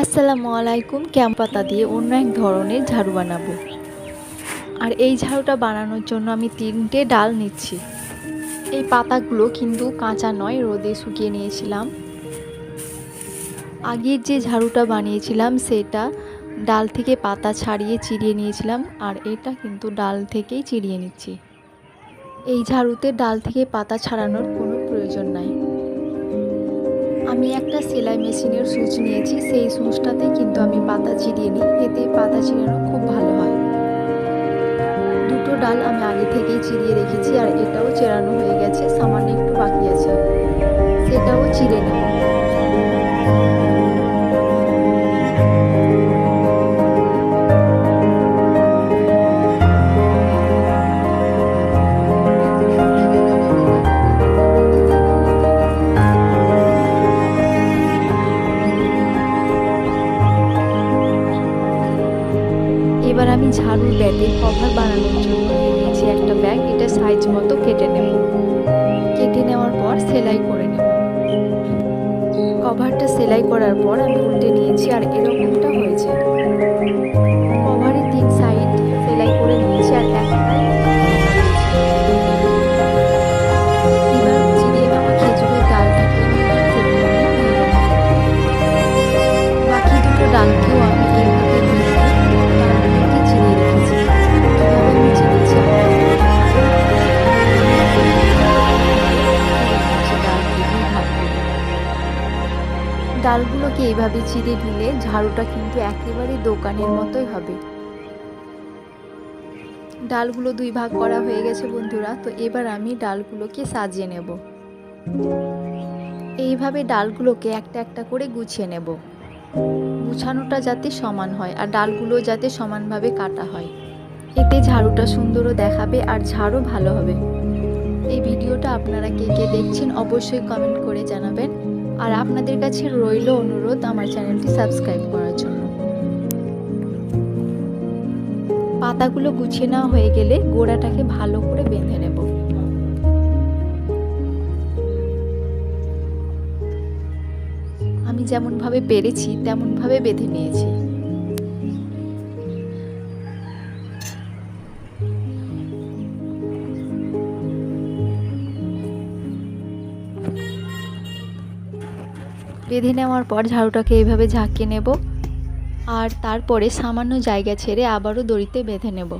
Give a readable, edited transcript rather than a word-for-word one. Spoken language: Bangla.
আসসালামু আলাইকুম। ক্যাম পাতা দিয়ে অন্য এক ধরনের ঝাড়ু বানাবো। আর এই ঝাড়ুটা বানানোর জন্য আমি 3টে ডাল নিচ্ছি। এই পাতাগুলো কিন্তু কাঁচা নয়, রোদে শুকিয়ে নিয়েছিলাম। আগের যে ঝাড়ুটা বানিয়েছিলাম সেটা ডাল থেকে পাতা ছাড়িয়ে চিড়িয়ে নিয়েছিলাম, আর এটা কিন্তু ডাল থেকেই চিড়িয়ে নিচ্ছি। এই ঝাড়ুতে ডাল থেকে পাতা ছাড়ানোর কোনো প্রয়োজন নাই। আমি একটা সেলাই মেশিনের সূচ নিয়েছি, সেই সূচটাতে কিন্তু আমি পাতা চিড়িয়ে নিই, এতে পাতা চিড়ানো খুব ভালো হয়। দুটো ডাল আমি আগে থেকেই চিড়িয়ে রেখেছি, আর এটাও চেরানো হয়ে গেছে, সামান্য একটু বাকি আছে, সেটাও চিড়ে নেব। এবার আমি ঝাড়ুর ব্যাগের কভার বানানোর জন্য নিয়েছি একটা ব্যাগ। এটা সাইজ মতো কেটে নেব। কেটে নেওয়ার পর সেলাই করে নেব। কভারটা সেলাই করার পর আমি উল্টে নিয়েছি, আর এরকমটা হয়েছে। কভারের 3 সাইড সেলাই করে নিয়েছি, আর একটা এবার চিড়িয়ে নেওয়া খেজুরের ডালটাকে বাকি দুটো ডালকেও আমি এইভাবে নিয়ে ডালগুলোকে চিড়িয়ে রেখেছি। কীভাবে আমি চিড়িয়েছি ডালগুলোকে এইভাবে চিড়ে নিলে ঝাড়ুটা কিন্তু একেবারে দোকানের মতোই হবে। ডালগুলো 2 ভাগ করা হয়ে গেছে বন্ধুরা। তো এবার আমি ডালগুলোকে সাজিয়ে নেব। এইভাবে ডালগুলোকে একটা একটা করে গুছিয়ে নেব। গুছানোটা যাতে সমান হয়, আর ডালগুলো যাতে সমানভাবে কাটা হয়, এতে ঝাড়ুটা সুন্দরও দেখাবে আর ঝাড়ও ভালো হবে। এই ভিডিওটা আপনারা কে কে দেখছেন অবশ্যই কমেন্ট করে জানাবেন, আর আপনাদের কাছে রইল অনুরোধ আমার চ্যানেলটি সাবস্ক্রাইব করার জন্য। পাতাগুলো গুছিয়ে নেওয়া হয়ে গেলে গোড়াটাকে ভালো করে বেঁধে নেব। আমি যেমনভাবে পেরেছি তেমনভাবে বেঁধে নিয়েছি। বেঁধে নেওয়ার পর ঝাড়ুটাকে এইভাবে ঝাঁকিয়ে নেব, আর তারপরে সামান্য জায়গা ছেড়ে আবারও দড়িতে বেঁধে নেব।